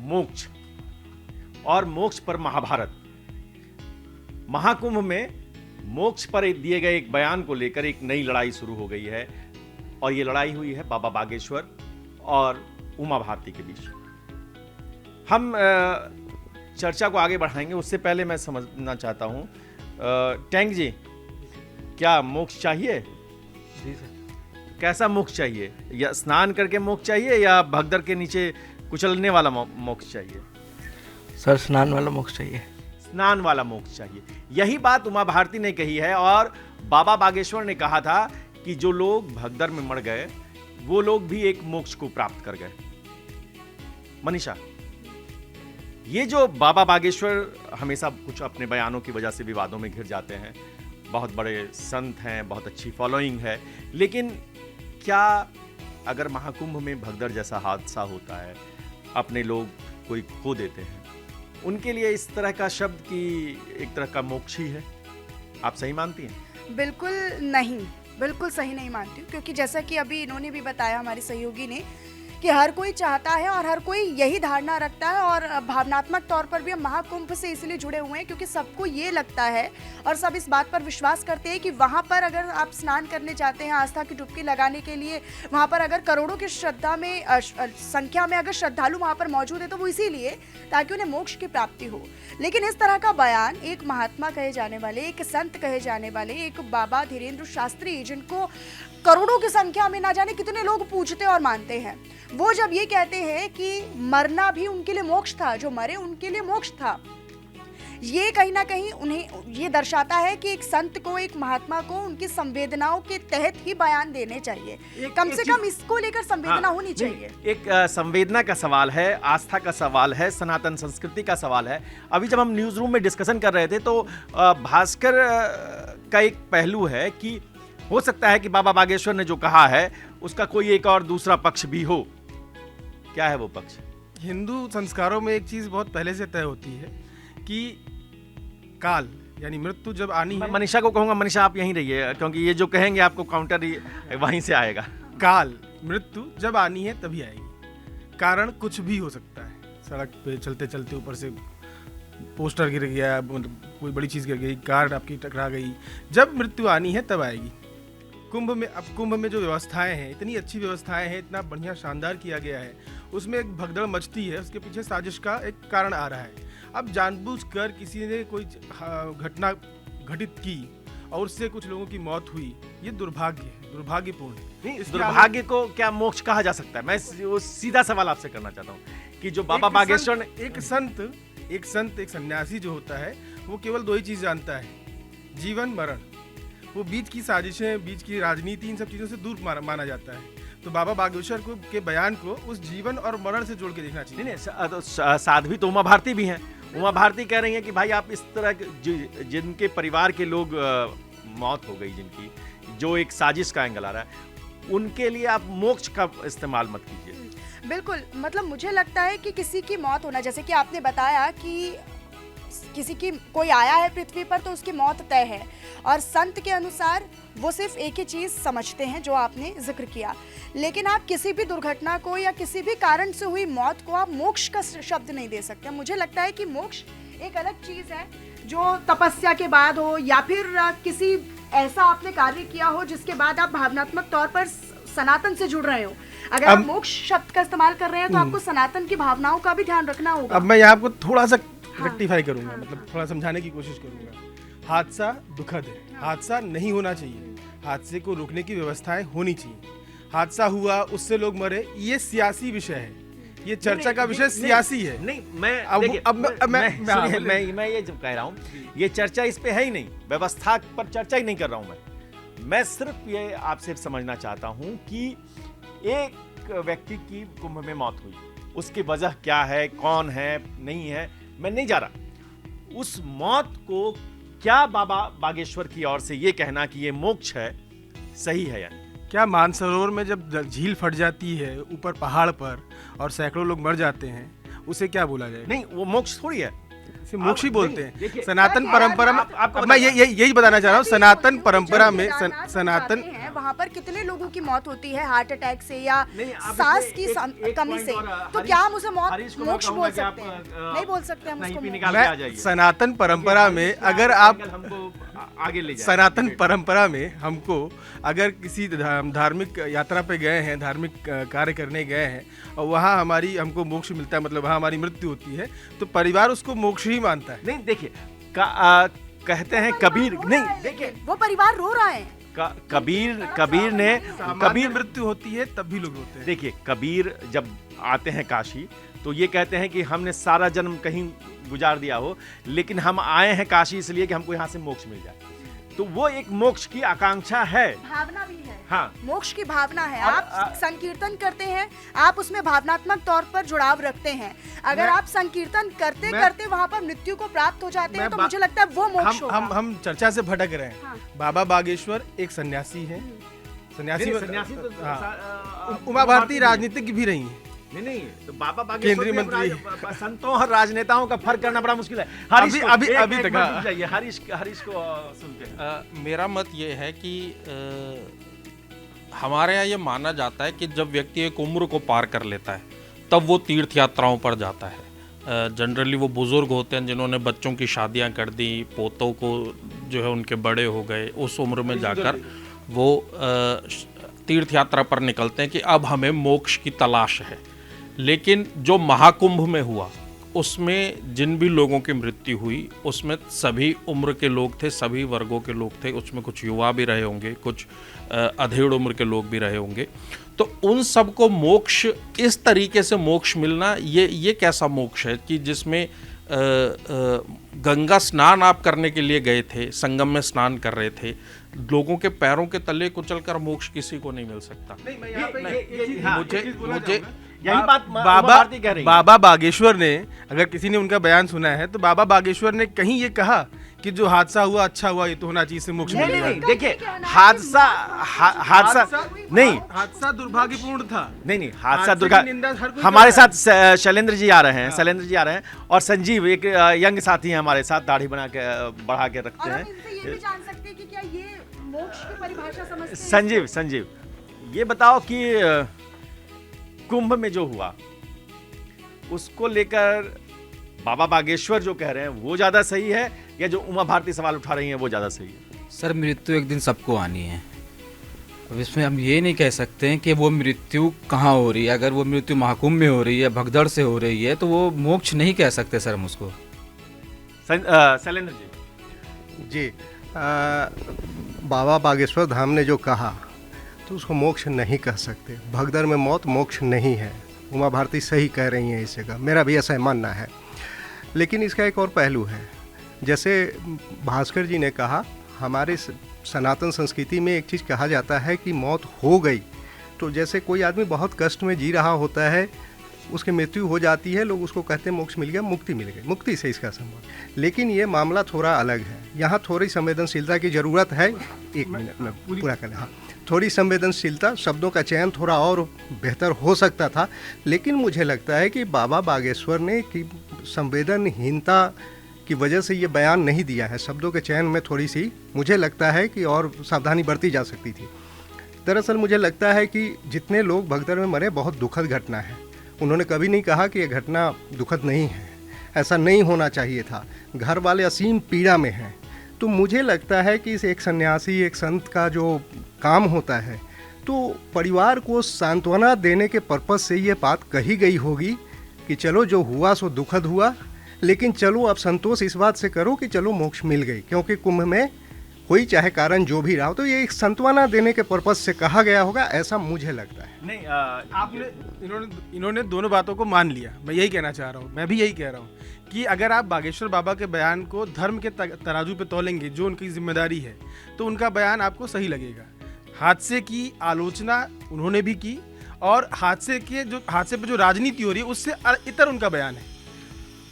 मोक्ष और मोक्ष पर महाभारत। महाकुंभ में मोक्ष पर दिए गए एक बयान को लेकर एक नई लड़ाई शुरू हो गई है और ये लड़ाई हुई है बाबा बागेश्वर और उमा भारती के बीच। हम चर्चा को आगे बढ़ाएंगे, उससे पहले मैं समझना चाहता हूं टैंक जी, क्या मोक्ष चाहिए? जी सर। कैसा मोक्ष चाहिए? या स्नान करके मोक्ष चाहिए या भगदड़ के नीचे कुचलने वाला मोक्ष चाहिए? सर स्नान वाला मोक्ष चाहिए। स्नान वाला मोक्ष चाहिए। यही बात उमा भारती ने कही है और बाबा बागेश्वर ने कहा था कि जो लोग भगदड़ में मर गए वो लोग भी एक मोक्ष को प्राप्त कर गए। मनीषा, ये जो बाबा बागेश्वर हमेशा कुछ अपने बयानों की वजह से विवादों में घिर जाते हैं, बहुत बड़े संत हैं, बहुत अच्छी फॉलोइंग है, लेकिन क्या अगर महाकुंभ में भगदड़ जैसा हादसा होता है, अपने लोग कोई खो देते हैं, उनके लिए इस तरह का शब्द की एक तरह का मोक्ष ही है? आप सही मानती हैं? बिल्कुल नहीं, बिल्कुल सही नहीं मानती हूँ, क्योंकि जैसा कि अभी इन्होंने भी बताया हमारे सहयोगी ने कि हर कोई चाहता है और हर कोई यही धारणा रखता है और भावनात्मक तौर पर भी हम महाकुंभ से इसलिए जुड़े हुए हैं क्योंकि सबको ये लगता है और सब इस बात पर विश्वास करते हैं कि वहाँ पर अगर आप स्नान करने जाते हैं आस्था की डुबकी लगाने के लिए, वहाँ पर अगर करोड़ों की श्रद्धा में संख्या में अगर श्रद्धालु वहाँ पर मौजूद है तो वो इसीलिए ताकि उन्हें मोक्ष की प्राप्ति हो। लेकिन इस तरह का बयान एक महात्मा कहे जाने वाले, एक संत कहे जाने वाले, एक बाबा धीरेन्द्र शास्त्री जिनको करोड़ों की संख्या में ना जाने कितने लोग पूजते और मानते हैं, वो जब ये कहते हैं कि मरना भी उनके लिए मोक्ष था, जो मरे उनके लिए मोक्ष था, ये कहीं ना कहीं उन्हें ये दर्शाता है कि एक संत को, एक महात्मा को उनकी संवेदनाओं के तहत ही बयान देने चाहिए। कम से कम इसको लेकर संवेदना होनी चाहिए। एक संवेदना का सवाल है, आस्था का सवाल है, सनातन संस्कृति का सवाल है। अभी जब हम न्यूज रूम में डिस्कशन कर रहे थे तो भास्कर का एक पहलू है कि हो सकता है कि बाबा बागेश्वर ने जो कहा है उसका कोई एक और दूसरा पक्ष भी हो। क्या है वो पक्ष? हिंदू संस्कारों में एक चीज बहुत पहले से तय होती है कि काल यानी मृत्यु जब आनी है। मनीषा को कहूंगा, मनीषा आप यहीं रहिए क्योंकि ये जो कहेंगे आपको काउंटर वहीं से आएगा। काल मृत्यु जब आनी है तभी आएगी। कारण कुछ भी हो सकता है। सड़क पे चलते चलते ऊपर से पोस्टर गिर गया, कोई बड़ी चीज गिर गई, कार आपकी टकरा गई। जब मृत्यु आनी है तब आएगी। कुंभ में जो व्यवस्थाएं हैं, इतनी अच्छी व्यवस्थाएं हैं, इतना बढ़िया शानदार किया गया है, उसमें एक भगदड़ मचती है, उसके पीछे साजिश का एक कारण आ रहा है। अब जानबूझकर किसी ने कोई घटना घटित की और उससे कुछ लोगों की मौत हुई, ये दुर्भाग्य है, दुर्भाग्यपूर्ण है। इस दुर्भाग्य को क्या मोक्ष कहा जा सकता है? मैं सीधा सवाल आपसे करना चाहता हूँ कि जो बाबा बागेश्वर ने एक संत एक सन्यासी जो होता है वो केवल दो ही चीज जानता है, जीवन मरण। वो बीच की साजिशें, बीच की राजनीति, इन सब चीजों से दूर माना जाता है। तो बाबा बागेश्वर के बयान को उस जीवन और मरण से जोड़ के देखना चाहिए। नहीं, तो साध्वी तो उमा भारती भी हैं। उमा भारती कह रही हैं कि भाई आप इस तरह जिनके परिवार के लोग मौत हो गई, जिनकी जो एक साजिश का एंगल आ रहा है, उनके लिए आप मोक्ष का इस्तेमाल मत कीजिए। बिल्कुल, मतलब मुझे लगता है कि किसी की मौत होना, जैसे कि आपने बताया कि किसी की कोई आया है पृथ्वी पर तो उसकी मौत तय है, और संत के अनुसार वो सिर्फ एक ही चीज समझते हैं जो आपने जिक्र किया। लेकिन आप किसी भी दुर्घटना को या किसी भी कारण से हुई मौत को आप मोक्ष का शब्द नहीं दे सकते। मुझे लगता है कि मोक्ष एक अलग चीज है जो तपस्या के बाद हो या फिर किसी ऐसा आपने कार्य किया हो जिसके बाद आप भावनात्मक तौर पर सनातन से जुड़ रहे हो। अगर आप मोक्ष शब्द का इस्तेमाल कर रहे हैं तो आपको सनातन की भावनाओं का भी ध्यान रखना होगा। अब मैं यहाँ आपको थोड़ा सा रेक्टिफाई करूंगा, मतलब थोड़ा समझाने की कोशिश करूंगा। हादसा दुखद है, हादसा नहीं होना चाहिए, हादसे को रोकने की व्यवस्थाएं होनी चाहिए। हादसा हुआ, उससे लोग मरे, ये सियासी विषय है, ये चर्चा का विषय सियासी है। नहीं, मैं ये जब कह रहा हूँ, ये चर्चा इस पे है ही नहीं, व्यवस्था पर चर्चा ही नहीं कर रहा हूँ। मैं सिर्फ ये आपसे समझना चाहता हूँ कि एक व्यक्ति की कुंभ में मौत हुई, उसकी वजह क्या है, कौन है, नहीं है, मैं नहीं जा रहा। उस मौत को क्या बाबा बागेश्वर की ओर से ये कहना कि ये मोक्ष है, सही है या नहीं? क्या मानसरोवर में जब झील फट जाती है ऊपर पहाड़ पर और सैकड़ों लोग मर जाते हैं, उसे क्या बोला जाए? नहीं, वो मोक्ष थोड़ी है, इसे मोक्ष ही बोलते हैं। सनातन परंपरा में मैं यही बताना चाह रहा हूँ। सनातन परंपरा में वहाँ पर कितने लोगों की मौत होती है हार्ट अटैक से या नहीं, अब सांस इसमें की एक कमी point से, और, तो हरीश- क्या हम उसे मौत हरीश को मैं मोक्ष कहूंगा बोल कि आप, सकते हैं? नहीं बोल सकते हम नहीं उसको भी मोक्ष। निकाल के आ मैं जाइए। सनातन परंपरा में देखिए, अगर हरीश आप अंकल हमको आगे ले जाए। सनातन परंपरा में हमको अगर किसी धार्मिक यात्रा पे गए हैं, धार्मिक कार्य करने गए हैं और वहाँ हमारी हमको मोक्ष मिलता है, मतलब वहाँ हमारी मृत्यु होती है, तो परिवार उसको मोक्ष ही मानता है। नहीं देखिए, कहते हैं कबीर, नहीं देखिए, वो परिवार रो रहा है। कबीर ने कबीर मृत्यु होती है तब भी लोग रोते हैं। देखिए, कबीर जब आते हैं काशी तो ये कहते हैं कि हमने सारा जन्म कहीं गुजार दिया हो, लेकिन हम आए हैं काशी इसलिए कि हमको यहाँ से मोक्ष मिल जाए। तो वो एक मोक्ष की आकांक्षा है। भावना भी है। हाँ, मोक्ष की भावना है। और, आप संकीर्तन करते हैं, आप उसमें भावनात्मक तौर पर जुड़ाव रखते हैं। अगर आप संकीर्तन करते करते वहाँ पर मृत्यु को प्राप्त हो जाते हैं तो मुझे लगता है वो मोक्ष होगा। हम चर्चा से भटक रहे हैं। हाँ। बाबा बागेश्वर एक सन्यासी है, सन्यासी तो हाँ। उमा भारती राजनीतिक भी रही हैं। नहीं, तो बाबा बागेश्वर केंद्रीय में मंत्री। संतों और राजनेताओं का फर्क करना बड़ा मुश्किल है। अभी तक जाइए, हरीश को सुनते हैं। मेरा मत ये है कि हमारे यहाँ ये माना जाता है कि जब व्यक्ति एक उम्र को पार कर लेता है तब वो तीर्थ यात्राओं पर जाता है। जनरली वो बुज़ुर्ग होते हैं जिन्होंने बच्चों की शादियां कर दी, पोतों को जो है उनके बड़े हो गए, उस उम्र में जाकर वो तीर्थ यात्रा पर निकलते हैं कि अब हमें मोक्ष की तलाश है। लेकिन जो महाकुंभ में हुआ उसमें जिन भी लोगों की मृत्यु हुई उसमें सभी उम्र के लोग थे, सभी वर्गों के लोग थे। उसमें कुछ युवा भी रहे होंगे, कुछ अधेड़ उम्र के लोग भी रहे होंगे। तो उन सबको मोक्ष, इस तरीके से मोक्ष मिलना, ये कैसा मोक्ष है कि जिसमें गंगा स्नान आप करने के लिए गए थे, संगम में स्नान कर रहे थे, लोगों के पैरों के तले कुचलकर मोक्ष किसी को नहीं मिल सकता। मुझे यही बात बाबा भारती कह रही है। बाबा बागेश्वर ने, अगर किसी ने उनका बयान सुना है तो बाबा बागेश्वर ने कहीं ये कहा कि जो हादसा हुआ अच्छा हुआ, ये तो होना चाहिए, इससे मोक्ष मिलेगा। नहीं, देखिए, हादसा नहीं, हादसा दुर्भाग्यपूर्ण था। नहीं, हादसे हादसा की दुर्गा। निंदा हर कोई हमारे करता साथ शैलेंद्र जी आ रहे हैं, और संजीव एक यंग साथी हैं हमारे साथ, दाढ़ी बढ़ा के रखते और हम हैं। इनसे ये भी जान सकते हैं कि क्या ये मोक्ष की परिभाषा समझते हैं? संजीव, ये बताओ कि कुंभ में जो हुआ उसको लेकर बाबा बागेश्वर जो कह रहे हैं वो ज्यादा सही है या जो उमा भारती सवाल उठा रही हैं वो ज्यादा सही है? सर, मृत्यु एक दिन सबको आनी है। अब इसमें हम ये नहीं कह सकते हैं कि वो मृत्यु कहाँ हो रही है। अगर वो मृत्यु महाकुंभ में हो रही है, भगदड़ से हो रही है, तो वो मोक्ष नहीं कह सकते सर हम उसको। शैलेंद्र जी, बाबा बागेश्वर धाम ने जो कहा तो उसको मोक्ष नहीं कह सकते। भगदड़ में मौत मोक्ष नहीं है। उमा भारती सही कह रही हैं इस जगह, मेरा भी ऐसा मानना है। लेकिन इसका एक और पहलू है, जैसे भास्कर जी ने कहा, हमारे सनातन संस्कृति में एक चीज़ कहा जाता है कि मौत हो गई तो जैसे कोई आदमी बहुत कष्ट में जी रहा होता है, उसकी मृत्यु हो जाती है, लोग उसको कहते हैं मोक्ष मिल गया, मुक्ति मिल गई, मुक्ति से इसका संबंध। लेकिन ये मामला थोड़ा अलग है, यहाँ थोड़ी संवेदनशीलता की ज़रूरत है। एक मिनट में पूरा करें। हाँ, थोड़ी संवेदनशीलता, शब्दों का चयन थोड़ा और बेहतर हो सकता था। लेकिन मुझे लगता है कि बाबा बागेश्वर ने कि संवेदनहीनता की वजह से ये बयान नहीं दिया है। शब्दों के चयन में थोड़ी सी मुझे लगता है कि और सावधानी बरती जा सकती थी। दरअसल मुझे लगता है कि जितने लोग भगदड़ में मरे, बहुत दुखद घटना है। उन्होंने कभी नहीं कहा कि ये घटना दुखद नहीं है, ऐसा नहीं होना चाहिए था। घर वाले असीम पीड़ा में हैं। तो मुझे लगता है कि एक सन्यासी, एक संत का जो काम होता है, तो परिवार को सांत्वना देने के पर्पज़ से ये बात कही गई होगी कि चलो जो हुआ सो दुखद हुआ, लेकिन चलो अब संतोष इस बात से करो कि चलो मोक्ष मिल गई, क्योंकि कुंभ में कोई चाहे कारण जो भी रहा हो, तो ये एक सांत्वना देने के पर्पज़ से कहा गया होगा, ऐसा मुझे लगता है। नहीं, आपने इन्होंने दोनों बातों को मान लिया। मैं यही कहना चाह रहा हूँ, मैं भी यही कह रहा हूँ कि अगर आप बागेश्वर बाबा के बयान को धर्म के तराजू पे तोलेंगे, जो उनकी जिम्मेदारी है, तो उनका बयान आपको सही लगेगा। हादसे की आलोचना उन्होंने भी की और हादसे पे जो राजनीति हो रही है उससे इतर उनका बयान है।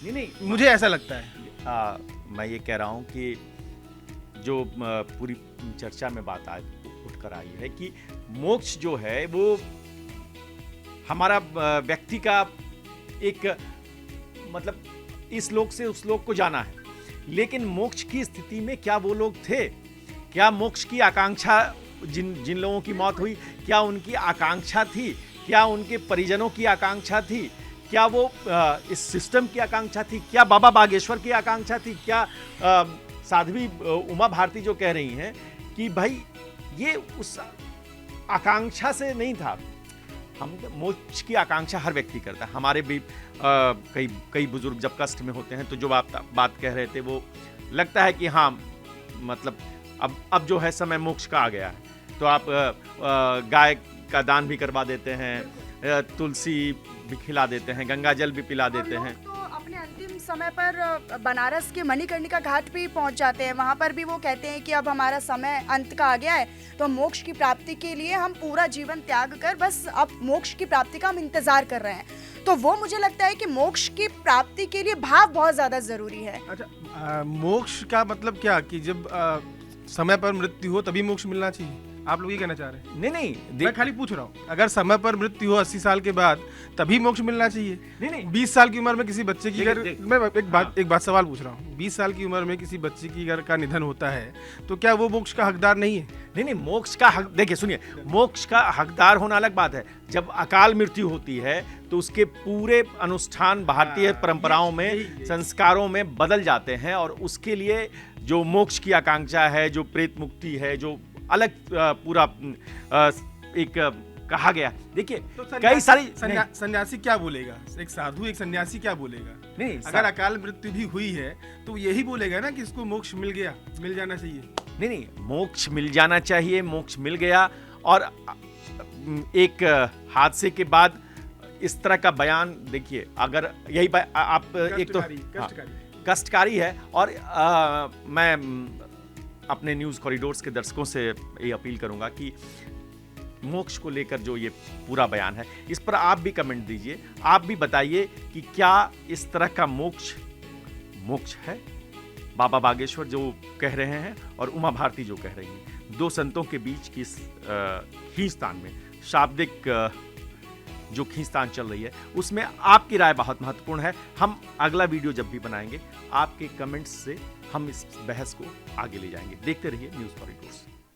नहीं, मुझे ऐसा लगता है। मैं ये कह रहा हूँ कि जो पूरी चर्चा में बात आज उठ कर आई है कि मोक्ष जो है वो हमारा व्यक्ति का एक मतलब इस लोक से उस लोक को जाना है। लेकिन मोक्ष की स्थिति में क्या वो लोग थे? क्या मोक्ष की आकांक्षा जिन जिन लोगों की मौत हुई, क्या उनकी आकांक्षा थी, क्या उनके परिजनों की आकांक्षा थी, क्या वो इस सिस्टम की आकांक्षा थी, क्या बाबा बागेश्वर की आकांक्षा थी, क्या साध्वी उमा भारती जो कह रही हैं कि भाई ये उस आकांक्षा से नहीं था। हम मोक्ष की आकांक्षा हर व्यक्ति करता है। हमारे भी कई बुजुर्ग जब कष्ट में होते हैं तो जो बात कह रहे थे वो लगता है कि हाँ, मतलब अब जो है समय मोक्ष का आ गया है। तो आप गाय का दान भी करवा देते हैं, तुलसी भी खिला देते हैं, गंगा जल भी पिला देते हैं। तो अपने अंतिम समय पर बनारस के मणिकर्णिका घाट पे ही पहुंच जाते हैं। वहां पर भी वो कहते हैं कि अब हमारा समय अंत का आ गया है, तो मोक्ष की प्राप्ति के लिए हम पूरा जीवन त्याग कर बस अब मोक्ष की प्राप्ति का हम इंतजार कर रहे हैं। तो वो मुझे लगता है कि मोक्ष की प्राप्ति के लिए भाव बहुत ज्यादा जरूरी है। अच्छा, मोक्ष का मतलब क्या कि जब समय पर मृत्यु हो तभी मोक्ष मिलना चाहिए? आप लोग ये कहना चाह रहे हैं? नहीं, मैं खाली पूछ रहा हूँ, अगर समय पर मृत्यु हो 80 साल के बाद तभी मोक्ष मिलना चाहिए? नहीं। 20 साल की उम्र में किसी बच्चे की अगर मैं हाँ। एक बात सवाल पूछ रहा हूँ, 20 साल की उम्र में किसी बच्चे की अगर का निधन होता है तो क्या वो मोक्ष का हकदार नहीं है? नहीं, मोक्ष का हक, देखिए सुनिए, मोक्ष का हकदार होना अलग बात है। जब अकाल मृत्यु होती है तो उसके पूरे अनुष्ठान भारतीय परंपराओं में, संस्कारों में बदल जाते हैं, और उसके लिए जो मोक्ष की आकांक्षा है, जो प्रेत मुक्ति है, जो अलग पूरा एक कहा गया। देखिए तो कई सारी सन्यासी क्या बोलेगा? एक साधु, एक सन्यासी क्या बोलेगा? नहीं, अगर अकाल मृत्यु भी हुई है तो यही बोलेगा ना कि इसको मोक्ष मिल गया, मिल जाना चाहिए। नहीं, मोक्ष मिल जाना चाहिए, मोक्ष मिल गया। और एक हादसे के बाद इस तरह का बयान, देखिए अगर यही आप एक तो कष्टकारी है। और मैं अपने न्यूज़ कॉरिडोर्स के दर्शकों से ये अपील करूंगा कि मोक्ष को लेकर जो ये पूरा बयान है, इस पर आप भी कमेंट दीजिए। आप भी बताइए कि क्या इस तरह का मोक्ष है? बाबा बागेश्वर जो कह रहे हैं और उमा भारती जो कह रही हैं, दो संतों के बीच की खींचतान में, शाब्दिक जो खींचतान चल रही है, उसमें आपकी राय बहुत महत्वपूर्ण है। हम अगला वीडियो जब भी बनाएंगे, आपके कमेंट्स से हम इस बहस को आगे ले जाएंगे। देखते रहिए न्यूज़ कॉरिडोर्स।